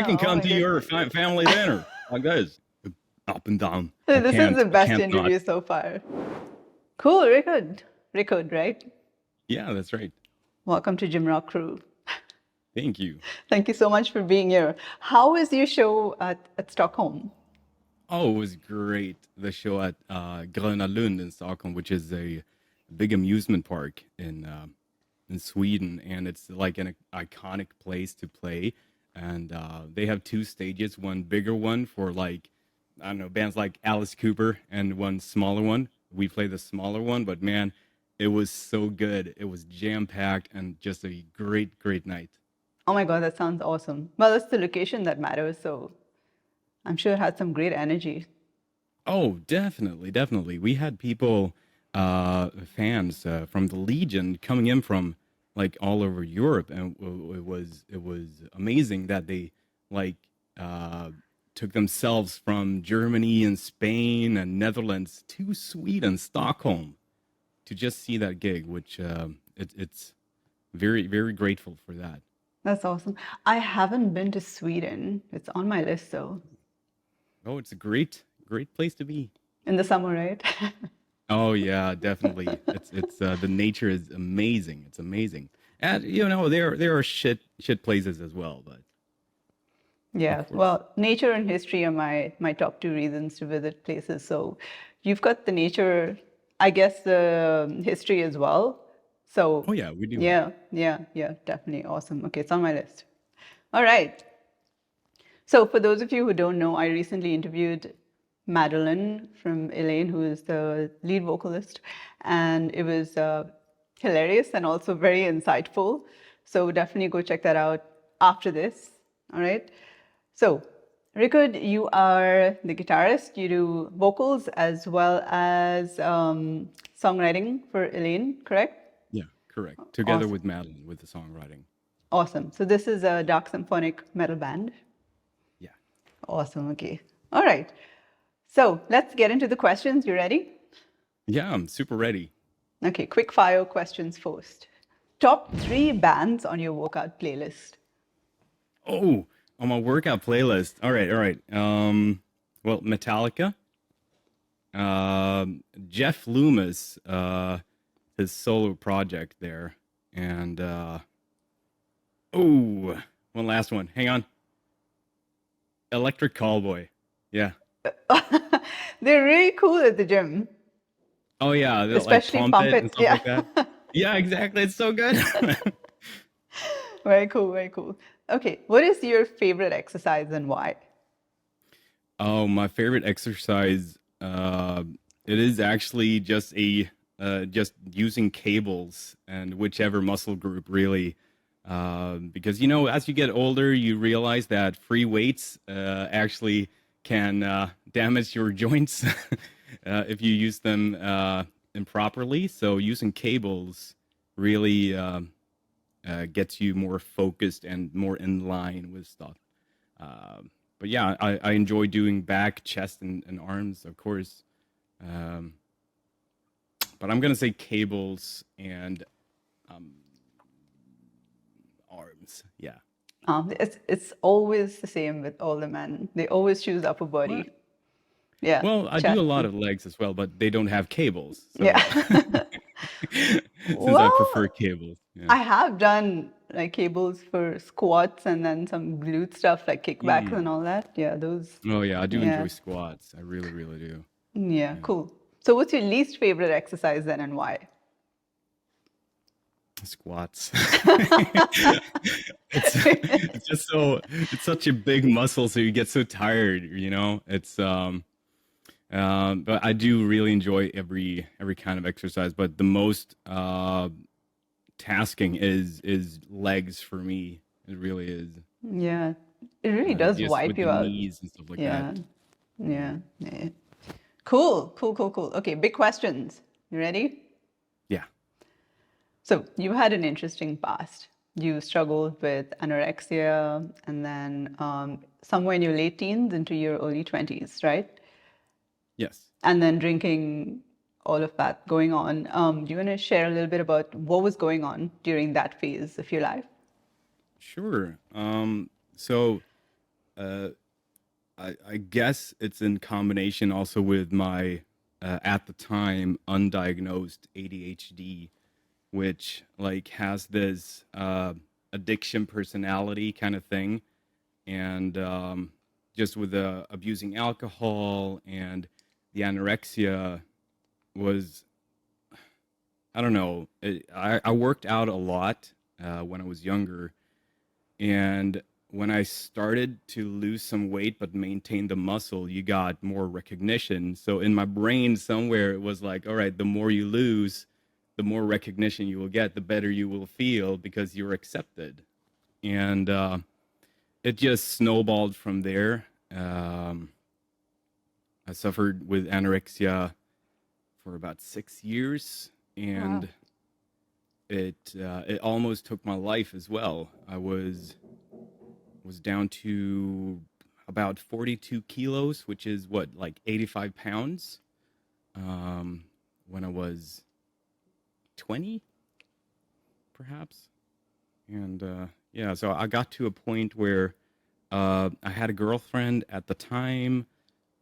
I can Oh come my to your goodness. family dinner like this, up and down. So I this is can't. the I best can't not. interview so far. Cool, Rikard. Rikard, right? Yeah, that's right. Welcome to Gym Rock Crew. Thank you. Thank you so much for being here. How is your show at Stockholm? Oh, it was great. The show at Gröna Lund in Stockholm, which is a big amusement park in Sweden, and it's like an iconic place to play. And they have two stages, one bigger one for like I don't know bands like Alice Cooper, and one smaller one. We play the smaller one, but man, it was so good. It was jam packed and just a great night. Oh my God, that sounds awesome. Well, it's the location that matters, so I'm sure it had some great energy. Oh, definitely. We had people, fans from the Legion coming in from like all over Europe, and it was amazing that they like uh, took themselves from Germany and Spain and Netherlands to Sweden, Stockholm, to just see that gig. Which it's very grateful for that. That's awesome. I haven't been to Sweden. It's on my list, though. Oh, it's a great place to be. In the summer, right? Oh yeah, definitely. It's the nature is amazing. It's amazing. And there are shit places as well, but Yeah, of course. well, nature and history are my top two reasons to visit places. So you've got the nature, I guess the history as well. So Oh yeah, we do have. yeah, definitely awesome. Okay, it's on my list. All right. So for those of you who don't know, I recently interviewed Madeline from Eleine, who is the lead vocalist, and it was hilarious and also very insightful. So definitely go check that out after this. All right. So, Rikard, you are the guitarist. You do vocals as well as songwriting for Eleine, correct? Yeah, correct. Together Awesome. with Madeline with the songwriting. Awesome. So this is a dark symphonic metal band. Yeah. Awesome. Okay. All right. So let's get into the questions. You ready? Yeah, I'm super ready. Okay. Quick fire questions first. Top three bands on your workout playlist. Oh, on my workout playlist. All right. Well, Metallica, Jeff Loomis, his solo project there, and oh, one last one. Hang on. Electric Callboy. Yeah. They're really cool at the gym, Oh yeah, they'll like especially pump pump it and it. stuff Yeah. like that. Yeah, exactly. It's so good. Very cool. Very cool. Okay. What is your favorite exercise and why? Oh, my favorite exercise. It is actually just using cables and whichever muscle group really. Because as you get older, you realize that free weights actually can damage your joints if you use them improperly. So using cables really gets you more focused and more in line with stuff. But yeah, I enjoy doing back, chest, and arms, of course. Um, but I'm gonna say cables and arms. Yeah. It's always the same with all the men. They always choose upper What? body. Yeah, Well, I do a chest. lot of legs as well, but they don't have cables. So Yeah. since I Well, prefer cables, yeah. I have done like cables for squats and then some glute stuff like kickbacks and Mm. all that. Yeah, those. Oh yeah, I do Yeah. enjoy squats. I really do. Yeah, Yeah. cool. So what's your least favorite exercise then and why? Squats. It's just it's such a big muscle, so you get so tired. But I do really enjoy every kind of exercise, but the most tasking is legs for me. It really is. Yeah, it really does Just wipe with the you out. knees and stuff like that. Yeah, yeah. Cool. Okay, big questions. You ready? Yeah. So you had an interesting past. You struggled with anorexia and then somewhere in your late teens into your early 20s, right? Yes. And then drinking, all of that going on. Do you want to share a little bit about what was going on during that phase of your life? Sure. So uh, I guess it's in combination also with my at the time undiagnosed ADHD, which like has this addiction personality kind of thing, and just with the abusing alcohol and the anorexia was, I don't know. I worked out a lot when I was younger, and when I started to lose some weight but maintain the muscle, you got more recognition. So in my brain somewhere it was like, all right, the more you lose, the more recognition you will get, the better you will feel because you're accepted. And it just snowballed from there. I suffered with anorexia for about 6 years, Wow. and it almost took my life as well. I was down to about 42 kilos, which is what, like 85 pounds, when I was 20, perhaps. And yeah, so I got to a point where I had a girlfriend at the time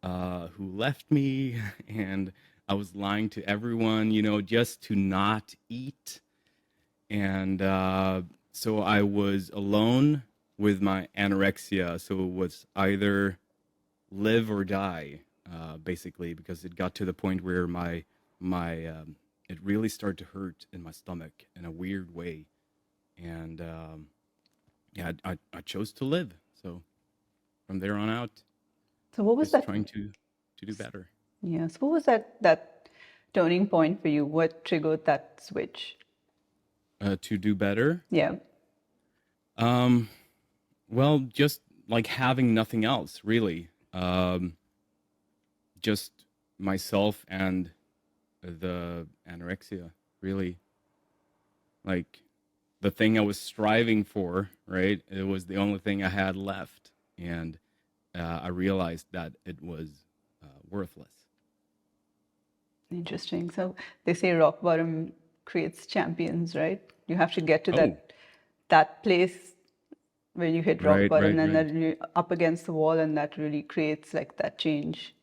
who left me, and I was lying to everyone, just to not eat. And so I was alone with my anorexia. So it was either live or die, basically, because it got to the point where my it really started to hurt in my stomach in a weird way, and yeah, I chose to live. So from there on out, So what was just that? trying to do better. Yeah. So what was that turning point for you? What triggered that switch? To do better. Yeah. Um, well, just like having nothing else, really. Just myself and the anorexia, really. Like the thing I was striving for, right? It was the only thing I had left. And I realized that it was worthless. Interesting. So they say rock bottom creates champions, right? You have to get to Oh, that place where you hit rock right, bottom right, and right. then you're up against the wall, and that really creates like that change.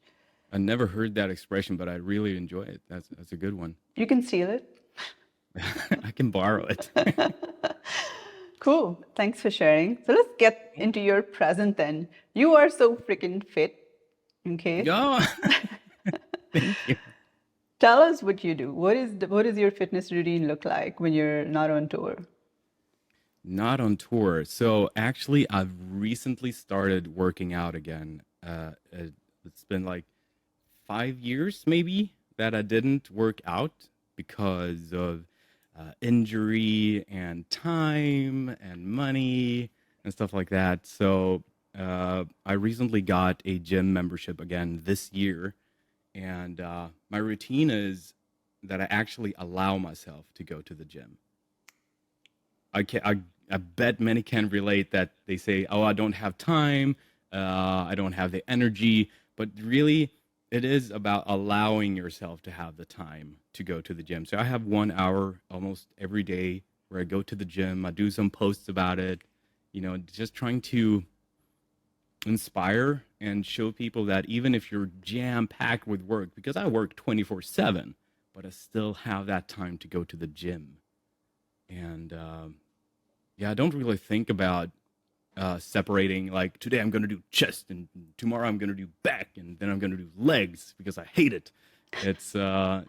I never heard that expression, but I really enjoy it. That's a good one. You can steal it. I can borrow it. Cool. Thanks for sharing. So let's get into your present then. You are so freaking fit. Okay. Oh, thank you. Tell us what you do. What is your fitness routine look like when you're not on tour? Not on tour. So actually, I've recently started working out again. It's been like 5 years maybe that I didn't work out because of injury and time and money and stuff like that. So I recently got a gym membership again this year, and my routine is that I actually allow myself to go to the gym. I bet many can relate that they say, "Oh, I don't have time, I don't have the energy," but really, it is about allowing yourself to have the time to go to the gym. So I have 1 hour almost every day where I go to the gym. I do some posts about it, just trying to inspire and show people that even if you're jam packed with work, because I work 24/7, but I still have that time to go to the gym. And yeah, I don't really think about separating like today I'm going to do chest and tomorrow I'm going to do back and then I'm going to do legs because I hate it. It's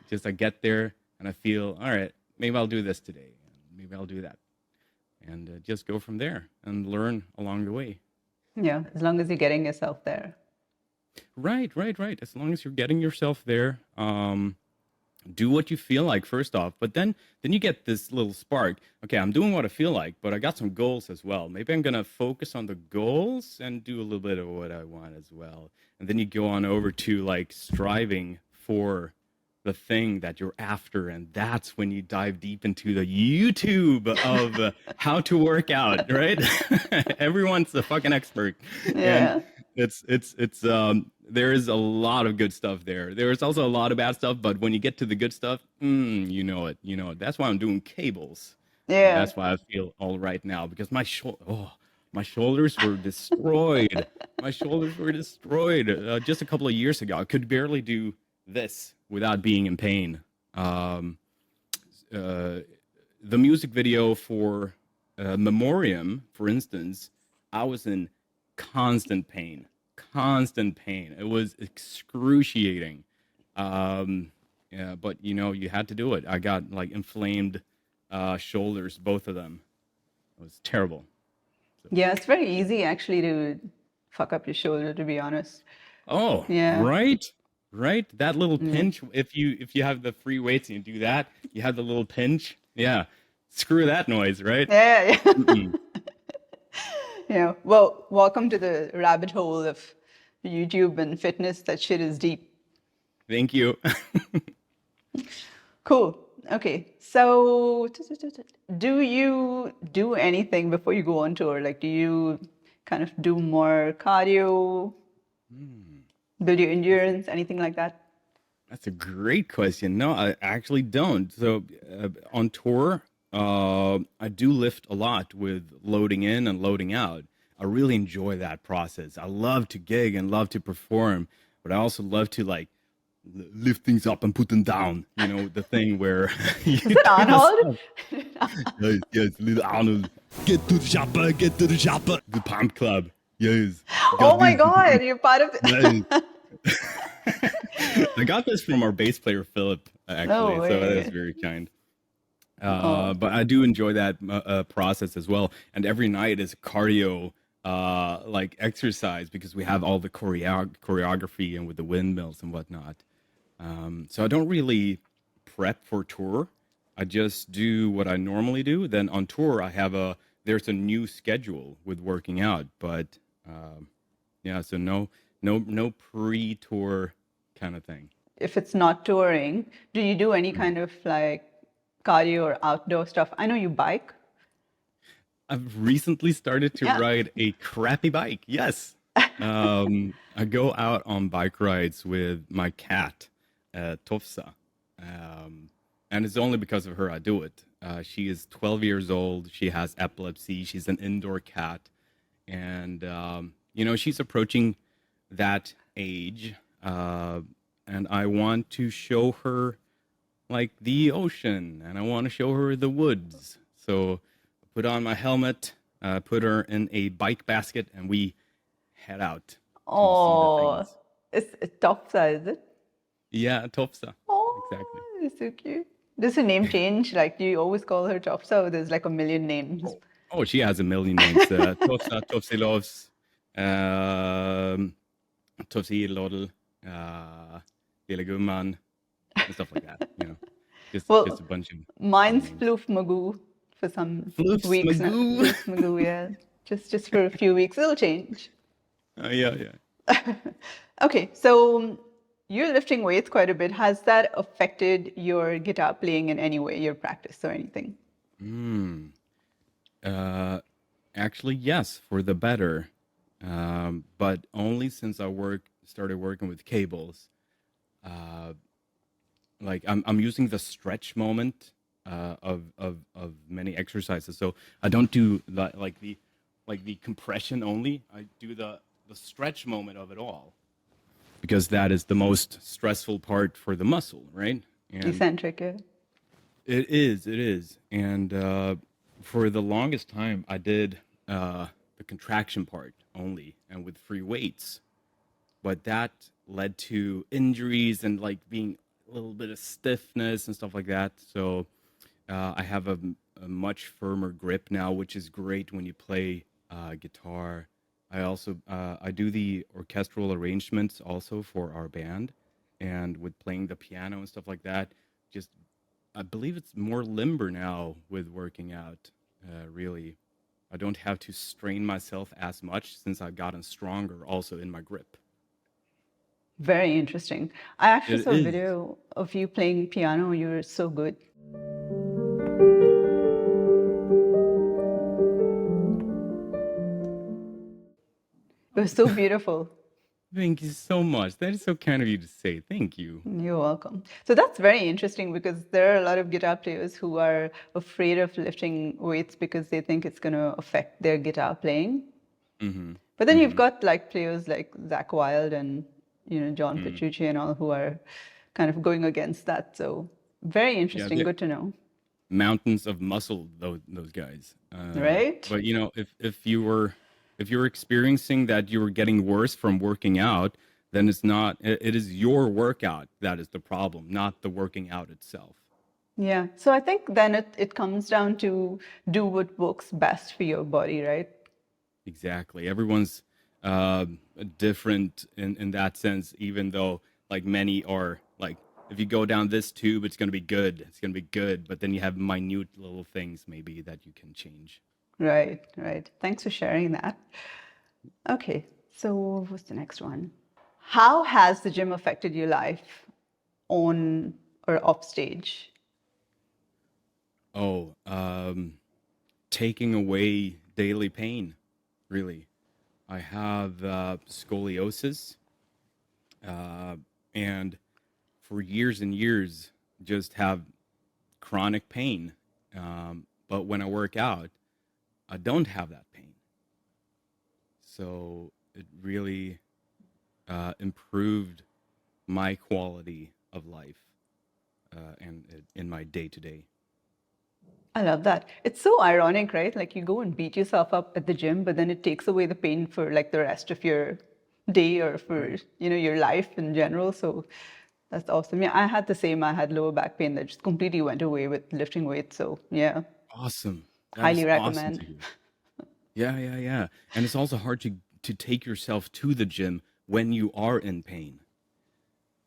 just I get there and I feel, all right, maybe I'll do this today. Maybe I'll do that. And just go from there and learn along the way. Yeah, as long as you're getting yourself there. Right, right, right. As long as you're getting yourself there, do what you feel like first off, but then you get this little spark. Okay, I'm doing what I feel like, but I got some goals as well. Maybe I'm gonna focus on the goals and do a little bit of what I want as well. And then you go on over to like striving for the thing that you're after, and that's when you dive deep into the YouTube of how to work out, right? Everyone's a fucking expert, and Yeah. it's there is a lot of good stuff there. There's also a lot of bad stuff, but when you get to the good stuff, you know it. You know it. That's why I'm doing cables, and Yeah. that's why I feel all right now because my shoulders were destroyed. My shoulders were destroyed just a couple of years ago. I could barely do this without being in pain. Um, uh, the music video for Memoriam, for instance, I was in constant pain, constant pain. It was excruciating. Yeah, but you had to do it. I got like inflamed shoulders, both of them. It was terrible. So, Yeah, it's very easy actually to fuck up your shoulder, to be honest. oh, Yeah. right, right. That little Mm. pinch. If you have the free weights and you do that, you have the little pinch. Yeah, screw that noise, right? Yeah, yeah. Mm-mm. Yeah. Well, welcome to the rabbit hole of YouTube and fitness. That shit is deep. Thank you. Cool. Okay. So, do you do anything before you go on tour? Like, do you kind of do more cardio, build your endurance, anything like that? That's a great question. No, I actually don't. So on tour, I do lift a lot with loading in and loading out. I really enjoy that process. I love to gig and love to perform, but I also love to like lift things up and put them down. The thing where you Is it Arnold? yes, yes, little Arnold. Get to the chopper, get to the chopper. The pump club. Yes. Oh my God, you're part of it. Yes. I got this from our bass player Philip, actually, No so that was way. very kind. Oh, But I do enjoy that process as well. And every night is cardio, like exercise, because we have all the choreography and with the windmills and whatnot. So I don't really prep for tour. I just do what I normally do. Then on tour, there's a new schedule with working out, but yeah, so no pre-tour kind of thing. if it's not touring, do you do any kind of like cardio or outdoor stuff? I know you bike. I've recently started to Yeah. ride a crappy bike. Yes. I go out on bike rides with my cat, Tofsa. And it's only because of her I do it. She is 12 years old. She has epilepsy. She's an indoor cat. And, she's approaching that age. And I want to show her like the ocean and I want to show her the woods. So I put on my helmet, put her in a bike basket, and we head out to see the Oh, things. it's Topsa, is it? Yeah, Topsa. Oh, Exactly. it's so cute. Does her name change? Like, do you always call her Topsa or there's like a million names? Oh, she has a million names. Topsa, Topsilovs, Topsilodl, Lilla Gumman, and stuff like that. Just Well, a bunch of mine's names. Floof Magoo for some Floofs weeks now. Magoo. Floof Magoo, yeah. Just for a few weeks. It'll change. Yeah, yeah. Okay, so you're lifting weights quite a bit. Has that affected your guitar playing in any way, your practice or anything? Uh, Actually, yes, for the better. But only since I started working with cables. Like I'm using the stretch moment of many exercises. So I don't do the compression only. I do the stretch moment of it all because that is the most stressful part for the muscle, right? And Eccentric, yeah. it is. And for the longest time, I did the contraction part only and with free weights. But that led to injuries and like being a little bit of stiffness and stuff like that. So I have a much firmer grip now, which is great when you play guitar. I also I do the orchestral arrangements also for our band, and with playing the piano and stuff like that. Just I believe it's more limber now with working out. Really, I don't have to strain myself as much since I've gotten stronger also in my grip. Very interesting. I actually It saw a is. video of you playing piano. You're so good. It was so beautiful. Thank you so much. That is so kind of you to say. Thank you. You're welcome. So that's very interesting because there are a lot of guitar players who are afraid of lifting weights because they think it's going to affect their guitar playing. But then you've Hmm. got like players like Zach Wilde and John Mm. Petrucci and all who are kind of going against that. So very Yeah, interesting. they're Good to know, mountains of muscle, those guys. right? But if you were experiencing that you were getting worse from working out, then it's not. It is your workout that is the problem, not the working out itself. Yeah. So I think then it comes down to do what works best for your body, right? Exactly. Everyone's uh, different in that sense, even though like many are like, if you go down this tube, it's going to be good. It's going to be good. But then you have minute little things maybe that you can change. Right, right. Thanks for sharing that. Okay, so what's the next one? How has the gym affected your life on or off stage? Oh, taking away daily pain, really. I have scoliosis, uh, and for years and years, just have chronic pain. But when I work out, I don't have that pain. So it really improved my quality of life in my day to day. I love that. It's so ironic, right? Like you go and beat yourself up at the gym, but then it takes away the pain for like the rest of your day or for, Right. your life in general. So that's awesome. Yeah, I had the same. I had lower back pain that just completely went away with lifting weights. So yeah, Awesome. That highly is awesome recommend. to hear. Yeah, yeah, yeah. And it's also hard to take yourself to the gym when you are in pain.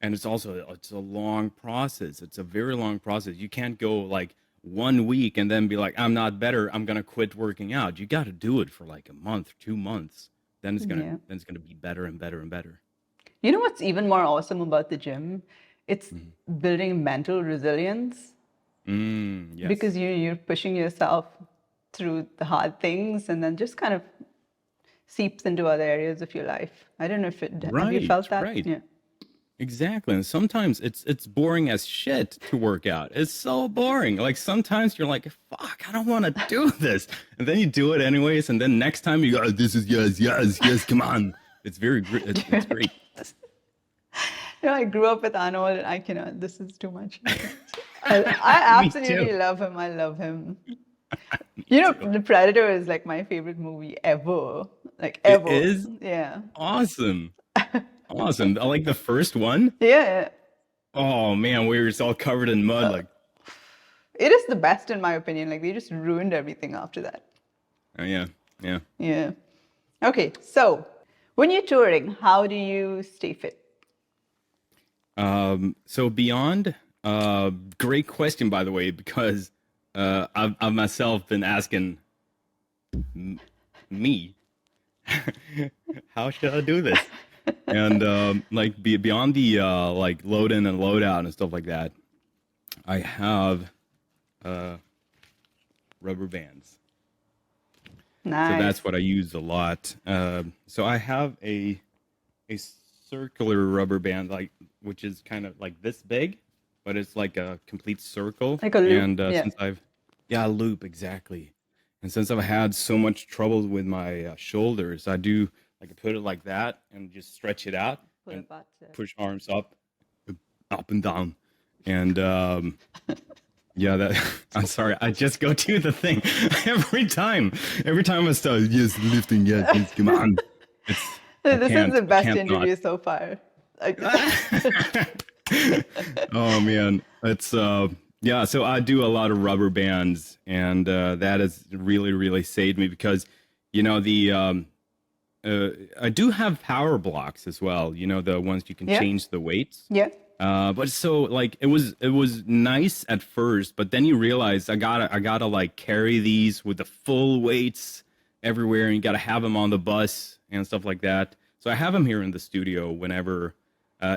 And it's a long process. It's a very long process. You can't go like 1 week and then be like, I'm not better. I'm gonna quit working out. You got to do it for like a month, 2 months. Yeah. Then it's gonna be better and better and better. You know what's even more awesome about the gym? It's Mhm. building mental resilience because Yes. you're pushing yourself through the hard things and then just kind of seeps into other areas of your life. I don't know if have you Right, felt that? right. Yeah. Exactly. And sometimes it's boring as shit to work out. It's so boring. Like sometimes you're like, fuck, I don't want to do this. And then you do it anyways. And then next time you go, "Oh, this is yes, yes, yes, come on." It's it's great. I grew up with Arnold and I cannot, this is too much. I Me too. absolutely love him. I love him. Me too. The Predator is like my favorite movie ever. Like It ever. is Yeah. awesome. Awesome. I like the first one. Yeah. Oh man, we were all covered in mud. Like, It is the best in my opinion. Like they just ruined everything after that. oh yeah, yeah. Yeah. Okay, so when you're touring, how do you stay fit? So beyond, great question by the way, because I've myself been asking me, how should I do this? And like beyond the like load in and load out and stuff like that, I have uh, rubber bands. So Nice. that's what I use a lot. So I have a circular rubber band, like which is kind of like this big, but it's like a complete circle. Like a loop. And Yeah. since I've yeah, loop exactly. And since I've had so much trouble with my shoulders, I do like I put it like that and just stretch it out Pull and apart. push arms up and down. And yeah, that I'm sorry, I just go to the thing every time. Every time I start, yes, lifting, yes, yes, come on. It's This is the I best can't not. interview so far. Like, Oh man, it's yeah. So I do a lot of rubber bands, and that has really saved me because the I do have power blocks as well. You know, the ones you can yeah. change the weights. Yeah. But so like it was nice at first, but then you realize I gotta like carry these with the full weights everywhere, and you gotta have them on the bus and stuff like that. So I have them here in the studio whenever,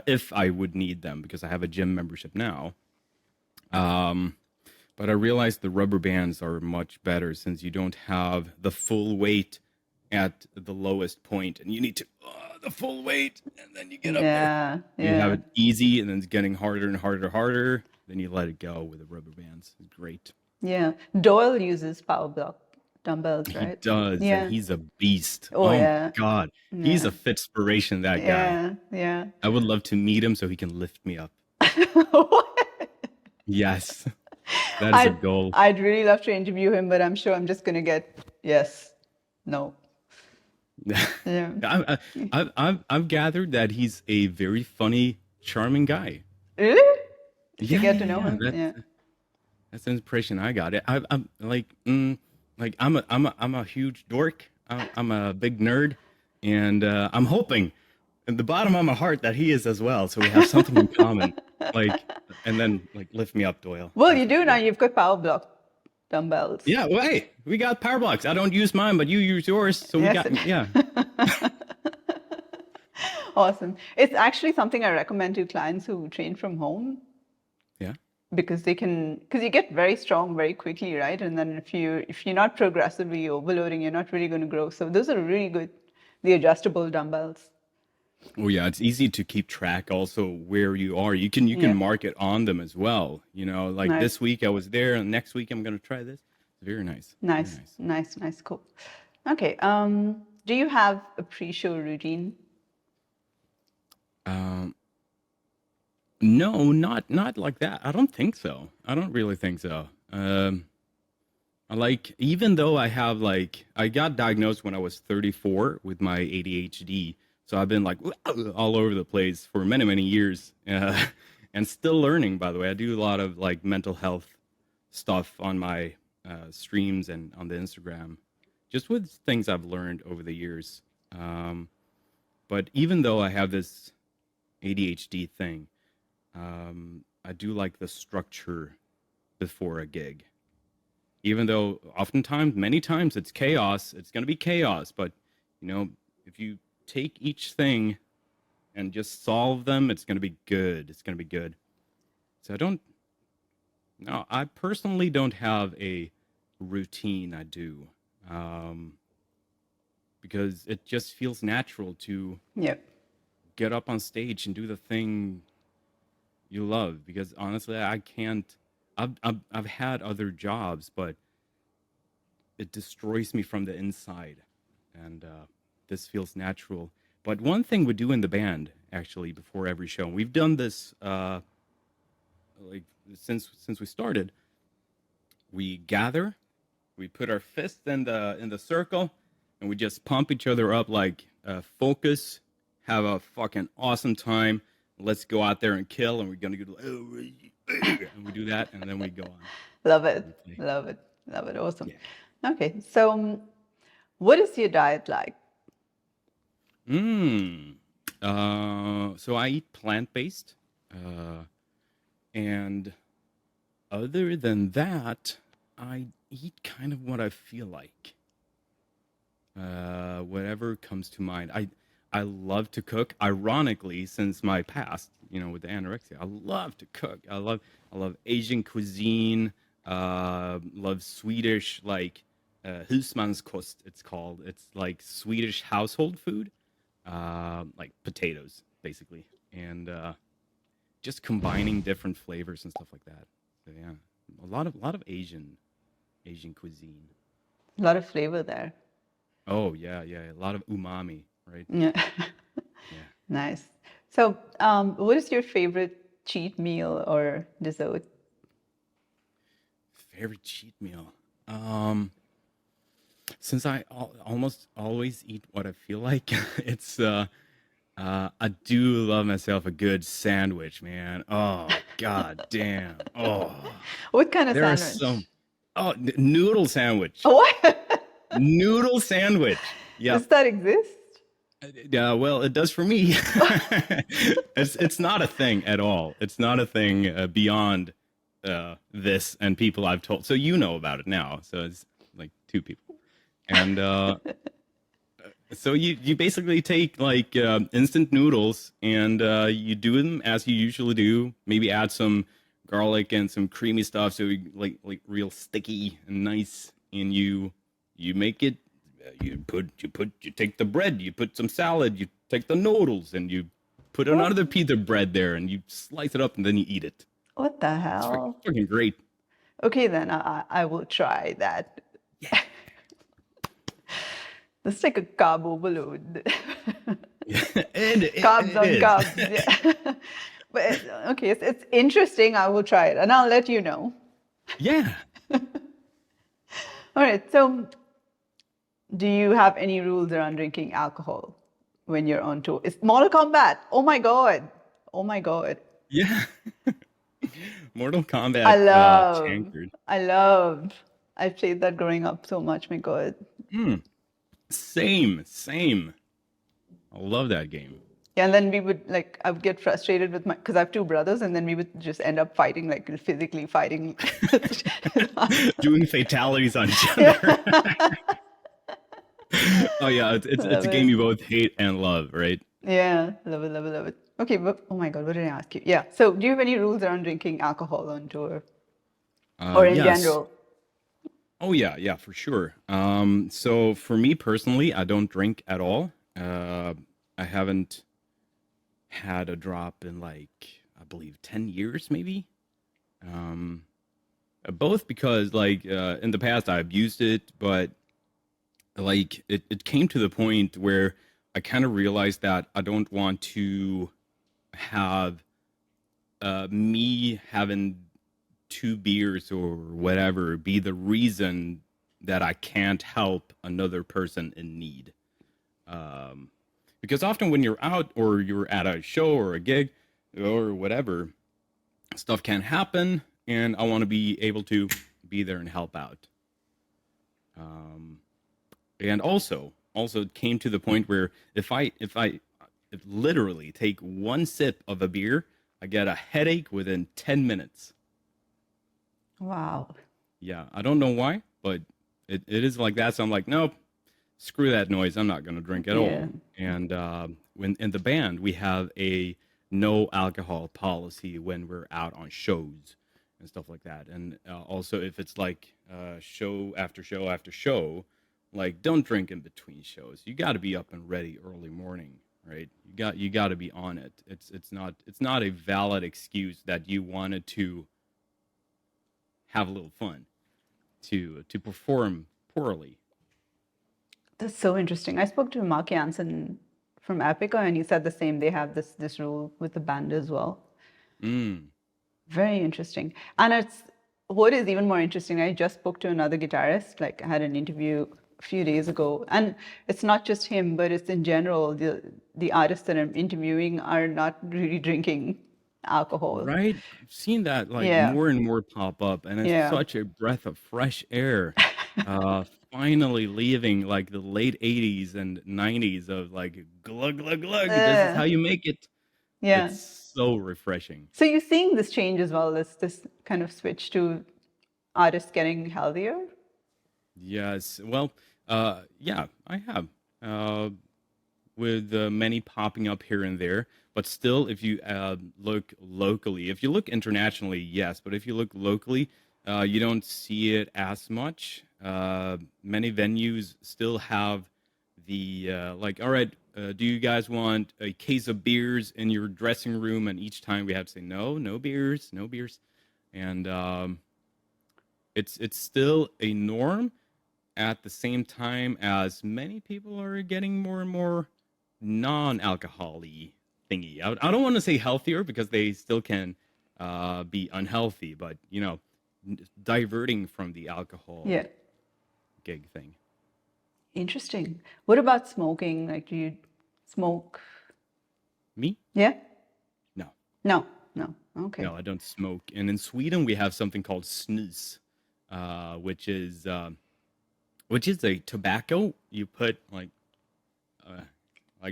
if I would need them because I have a gym membership now. Um, but I realized the rubber bands are much better since you don't have the full weight at the lowest point, and you need to the full weight, and then you get up there. Yeah. You have Yeah. it easy, and then it's getting harder and harder, harder. Then you let it go with the rubber bands. It's great. Yeah. Doyle uses power block. dumbbells, He right? does, and Yeah. he's a beast. Oh Oh my yeah. God. He's Yeah. a fit inspiration, that guy. Yeah. Yeah. I would love to meet him so he can lift me up. Yes, that is a I'd goal. I'd really love to interview him, but I'm sure I'm just gonna get yes, no. Yeah. I've gathered that he's a very funny, charming guy. Really? Did you Yeah, get yeah, to know yeah. him? Yeah. That's the impression I got. I'm like I'm a huge dork. I'm a big nerd, and I'm hoping, in the bottom of my heart, that he is as well. So we have something in common. Like, and then like lift me up, Doyle. Well, That's you what do we now. got. You've got power block dumbbells. Yeah, well, hey, we got power blocks. I don't use mine, but you use yours, so we Yes. got yeah. Awesome. It's actually something I recommend to clients who train from home Yeah. because you get very strong very quickly, right? And then if you're not progressively overloading, you're not really going to grow. So those are really good, the adjustable dumbbells. Oh yeah, it's easy to keep track also where you are. You Yeah. can mark it on them as well. You know, like Nice. this week I was there, and next week I'm gonna try this. Very nice. Very Nice, nice. nice, nice, cool. Okay. Do you have a pre-show routine? No, not like that. I don't think so. I don't really think so. I like, even though I have like, I got diagnosed when I was 34 with my ADHD, so I've been like all over the place for many many years, and still learning. By the way, I do a lot of like mental health stuff on my streams and on the Instagram, just with things I've learned over the years. But even though I have this ADHD thing, I do like the structure before a gig. Even though oftentimes, many times, it's chaos, it's going to be chaos. But, you know, if you take each thing and just solve them, it's going to be good. It's going to be good. So no, I personally don't have a routine I do, because it just feels natural to Yep. get up on stage and do the thing you love. Because honestly, I can't. I've had other jobs, but it destroys me from the inside, and this feels natural. But one thing we do in the band, actually, before every show, and we've done this like since we started, we gather, we put our fists in the circle, and we just pump each other up, like focus, have a fucking awesome time. Let's go out there and kill, and we're gonna go, and we do that, and then we go on. Love it. Okay. Love it. Love it. Awesome. Yeah. Okay. So, what is your diet like? So I eat plant-based, and other than that, I eat kind of what I feel like. Whatever comes to mind. I love to cook. Ironically, since my past, with the anorexia, I love to cook. I love Asian cuisine. Love Swedish, like husmanskost. It's called. It's like Swedish household food, like potatoes, basically, and just combining different flavors and stuff like that. So yeah, a lot of Asian cuisine. A lot of flavor there. Oh yeah, a lot of umami, right? Yeah. Yeah. Nice. So, what is your favorite cheat meal or dessert? Favorite cheat meal. Since I almost always eat what I feel like, it's I do love myself a good sandwich, man. Oh god damn. Oh, What kind of there are sandwich? noodle sandwich. What? Noodle sandwich. Yeah. Does that exist? Yeah, well, it does for me. It's not a thing at all. It's not a thing beyond this and people I've told. So you know about it now. So it's like two people, and so you basically take like instant noodles, and you do them as you usually do. Maybe add some garlic and some creamy stuff, so you, like real sticky and nice. And you make it. You take the bread, you put some salad, you take the noodles, and you put What? another piece of bread there, and you slice it up, and then you eat it. What the It's hell? fucking great. Okay, then I will try that. Yeah. This is like a carb overload. Carbs It on is. carbs. Yeah. But okay, it's interesting. I will try it and I'll let you know. Yeah. All right. So, do you have any rules around drinking alcohol when you're on tour? It's Mortal Kombat. Oh my God. Oh my God. Yeah. Mortal I Kombat love, Tankard. I love. I played that growing up so much. My God. Same. I love that game. Yeah, and then we would like, I would get frustrated with because I have two brothers, and then we would just end up fighting, like physically fighting. Doing fatalities on each Yeah. other. Oh yeah, it's Love a game it. you both hate and love, right? Yeah, love it, love it, love it. Okay, but oh my God, what did I ask you? Yeah, so do you have any rules around drinking alcohol on tour or in Yes. general? Oh yeah, for sure. So for me personally, I don't drink at all. I haven't had a drop in like I believe 10 years maybe. Um, Both because like in the past I abused it, but like it came to the point where I kind of realized that I don't want to have me having two beers or whatever be the reason that I can't help another person in need. Um, because often when you're out or you're at a show or a gig or whatever, stuff can happen, and I want to be able to be there and help out. Um, and also it came to the point where if literally take one sip of a beer, I get a headache within 10 minutes. Wow. Yeah, I don't know why, but it is like that. So I'm like, nope, screw that noise. I'm not going to drink at Yeah. all. And when in the band, we have a no alcohol policy when we're out on shows and stuff like that. And also, if it's like show after show after show, like don't drink in between shows. You got to be up and ready early morning, right? You got to be on it. It's not a valid excuse that you wanted to have a little fun to perform poorly. That's so interesting. I spoke to Mark Jansen from Epica, and he said the same. They have this rule with the band as well. Mm. Very interesting. And it's what is even more interesting. I just spoke to another guitarist. Like I had an interview a few days ago, and it's not just him, but it's in general. The artists that I'm interviewing are not really drinking alcohol. Right? I've seen that like Yeah, more and more pop up, and it's yeah, such a breath of fresh air. Finally leaving like the late 80s and 90s of like glug glug glug. This is uh, how you make it. yeah. It's so refreshing. So you're seeing this change as well, this kind of switch to artists getting healthier? Yes. Well, yeah, I have. With many popping up here and there. But still, if you look locally, if you look internationally, yes. But if you look locally, you don't see it as much. Many venues still have the like, all right, do you guys want a case of beers in your dressing room? And each time we have to say, no, no beers, no beers. And it's still a norm at the same time as many people are getting more and more non-alcoholic thingy. I don't want to say healthier because they still can be unhealthy, but diverting from the alcohol Yeah. gig thing. Interesting. What about smoking? Like, do you smoke? Me? Yeah? No, No, no. Okay. no, I don't smoke. And in Sweden, we have something called snus, which is a tobacco you put like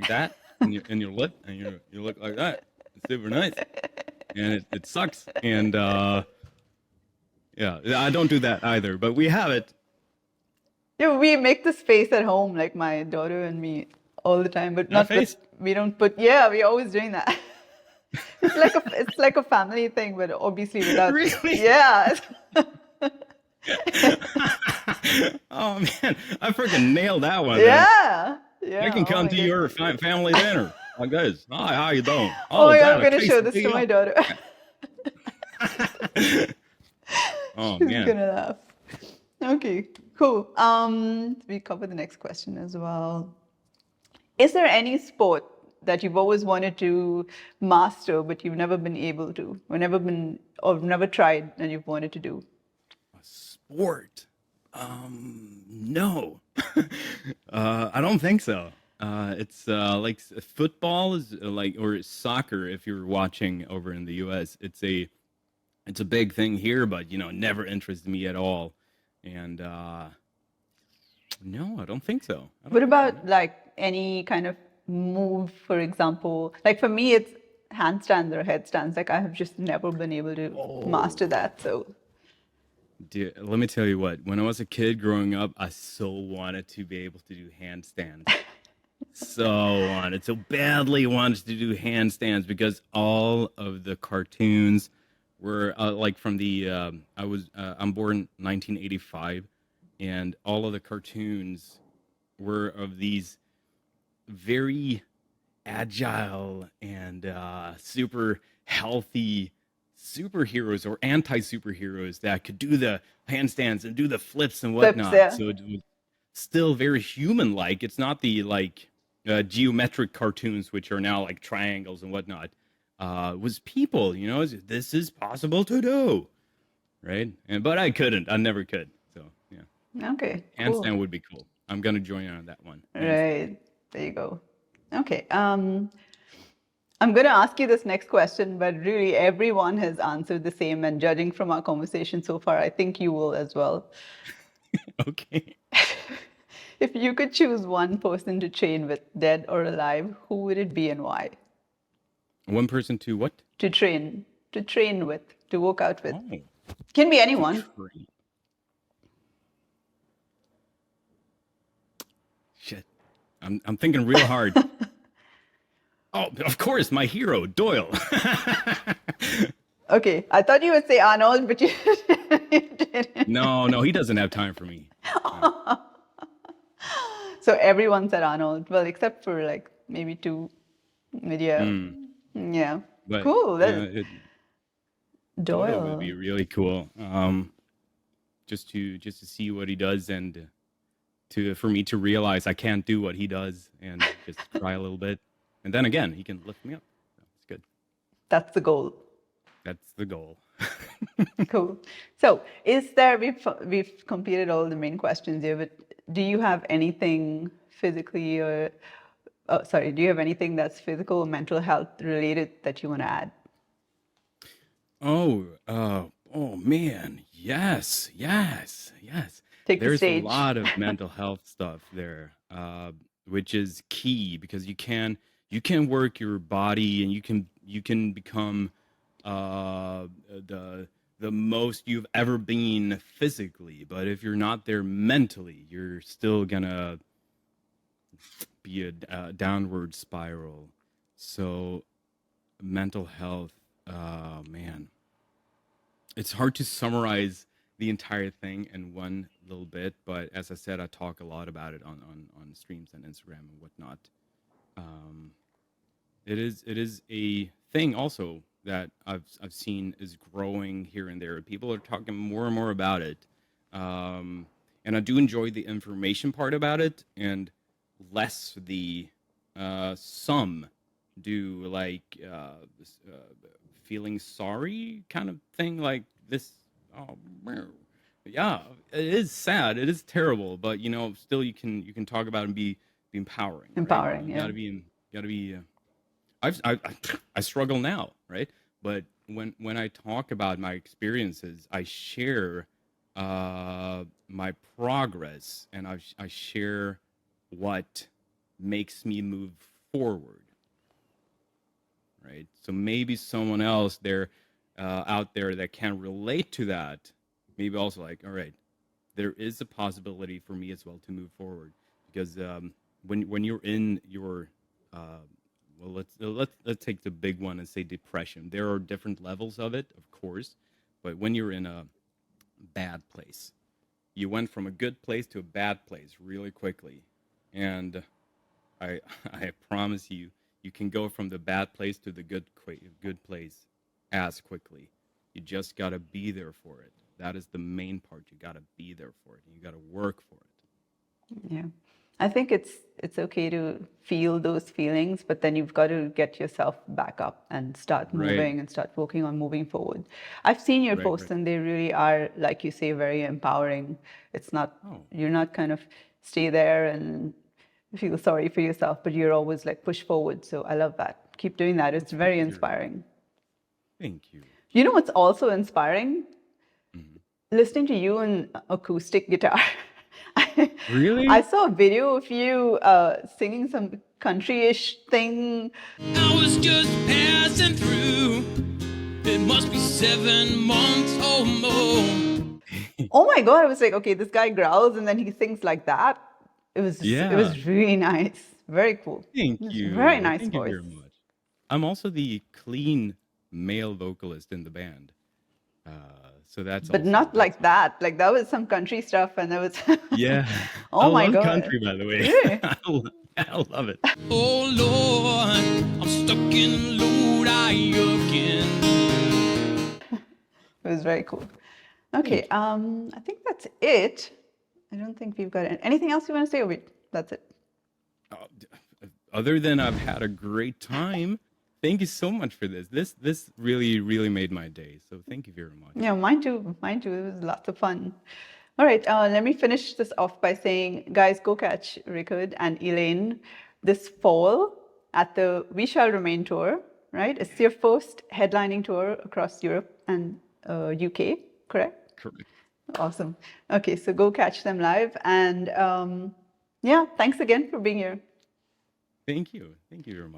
that in your lip, and you look like that. It's super nice, and it sucks. And yeah, I don't do that either, but we have it. Yeah, we make this face at home, like my daughter and me, all the time, but That not put, face. we don't put, yeah, we're always doing that. It's like a family thing, but obviously without, Really? yeah. Oh man, I freaking nailed that one. Then Yeah. I Yeah. can Oh come my to your goodness. family dinner like this. Hi, how you doing? Oh Oh, my is God, that I'm a gonna show this to my quesadilla? daughter. Oh She's man. gonna laugh. Okay, cool. We cover the next question as well. Is there any sport that you've always wanted to master, but you've never been able to, or never tried and you've wanted to do? A sport? No. I don't think so. It's like football is like, or soccer if you're watching over in the US. It's a big thing here, but never interested me at all. And no, I don't think so. I don't What think so. No. about like any kind of move, for example? Like for me, it's handstands or headstands. Like I have just never been able to master Oh, that. So dude, let me tell you what. When I was a kid growing up, I so wanted to be able to do handstands. So wanted, so badly wanted to do handstands because all of the cartoons were like from the I'm born 1985, and all of the cartoons were of these very agile and super healthy superheroes or anti-superheroes that could do the handstands and do the flips and flips, whatnot. yeah. So it was still very human-like. It's not the like geometric cartoons which are now like triangles and whatnot. It was people, this is possible to do, right? And but I couldn't. I never could. So yeah, Okay, cool. handstand would be cool. I'm gonna join in on that one. Handstand. Right. There you go. Okay. I'm going to ask you this next question, but really everyone has answered the same. And judging from our conversation so far, I think you will as well. Okay. If you could choose one person to train with, dead or alive, who would it be and why? One person to what? To train with, to work out with. Oh, Can be to anyone. train. Shit. I'm thinking real hard. Oh, of course, my hero, Doyle. Okay, I thought you would say Arnold, but you didn't. No, he doesn't have time for me. No. So everyone said Arnold, well, except for like maybe two. Yeah, Mm, yeah. but Cool. yeah, That Doyle would be Doyle. really cool. Just to see what he does and to for me to realize I can't do what he does and just try a little bit, and then again he can lift me up. So it's good. That's the goal. That's the goal. Cool. So, we've completed all the main questions here, but do you have anything physically or sorry, do you have anything that's physical or mental health related that you want to add? Oh man, yes. Take the There's a stage. lot of mental health stuff there, which is key because you can work your body and you can become the most you've ever been physically, but if you're not there mentally, you're still gonna be a downward spiral. So mental health, man, it's hard to summarize the entire thing in one little bit, but as I said, I talk a lot about it on streams and Instagram and whatnot. Um, it is a thing also that I've seen is growing here and there. People are talking more and more about it, um, and I do enjoy the information part about it, and less the some do like feeling sorry kind of thing, like this. Oh, yeah, it is sad, it is terrible, but still you can talk about it and be empowering, right? Empowering, You yeah. gotta be I struggle now, right? But when I talk about my experiences, I share my progress, and I share what makes me move forward, right? So maybe someone else there out there that can relate to that, maybe also like, all right, there is a possibility for me as well to move forward because when you're in your well, let's take the big one and say depression. There are different levels of it, of course, but when you're in a bad place, you went from a good place to a bad place really quickly, and I I promise you, you can go from the bad place to the good place as quickly. You just gotta be there for it. that is the main part. You got to be there for it. You got to work for it. Yeah. I think it's okay to feel those feelings, but then you've got to get yourself back up and start Right. moving and start working on moving forward. I've seen your Right. posts Right. and they really are, like you say, very empowering. It's not, Oh, you're not kind of stay there and feel sorry for yourself, but you're always like push forward. So I love that. Keep doing that. It's very thank you. inspiring. Thank you. You know what's also inspiring? Mhm. Listening to you on acoustic guitar. Really? I saw a video of you singing some country-ish thing. I was just passing through. It must be 7 months or more. Oh my God, I was like, okay, this guy growls and then he sings like that. It was Yeah. really nice. Very cool. Thank It's you. very nice Thank you voice. very much. I'm also the clean male vocalist in the band. So that's But also, not that's like that. Like that was some country stuff and that was yeah. oh I my love God. country, by the way. Really? I love it. Oh Lord, I'm stuck in a load again. It was very cool. Okay, I think that's it. I don't think we've got anything else you want to say, or that's it. Other than I've had a great time. Thank you so much for this. This really made my day. So thank you very much. Yeah, mine too. Mine too. It was lots of fun. All right, let me finish this off by saying, guys, go catch Rikard and Eleine this fall at the We Shall Remain tour, right? It's your first headlining tour across Europe and UK, correct? Correct. Awesome. Okay, so go catch them live. And yeah, thanks again for being here. Thank you. Thank you very much.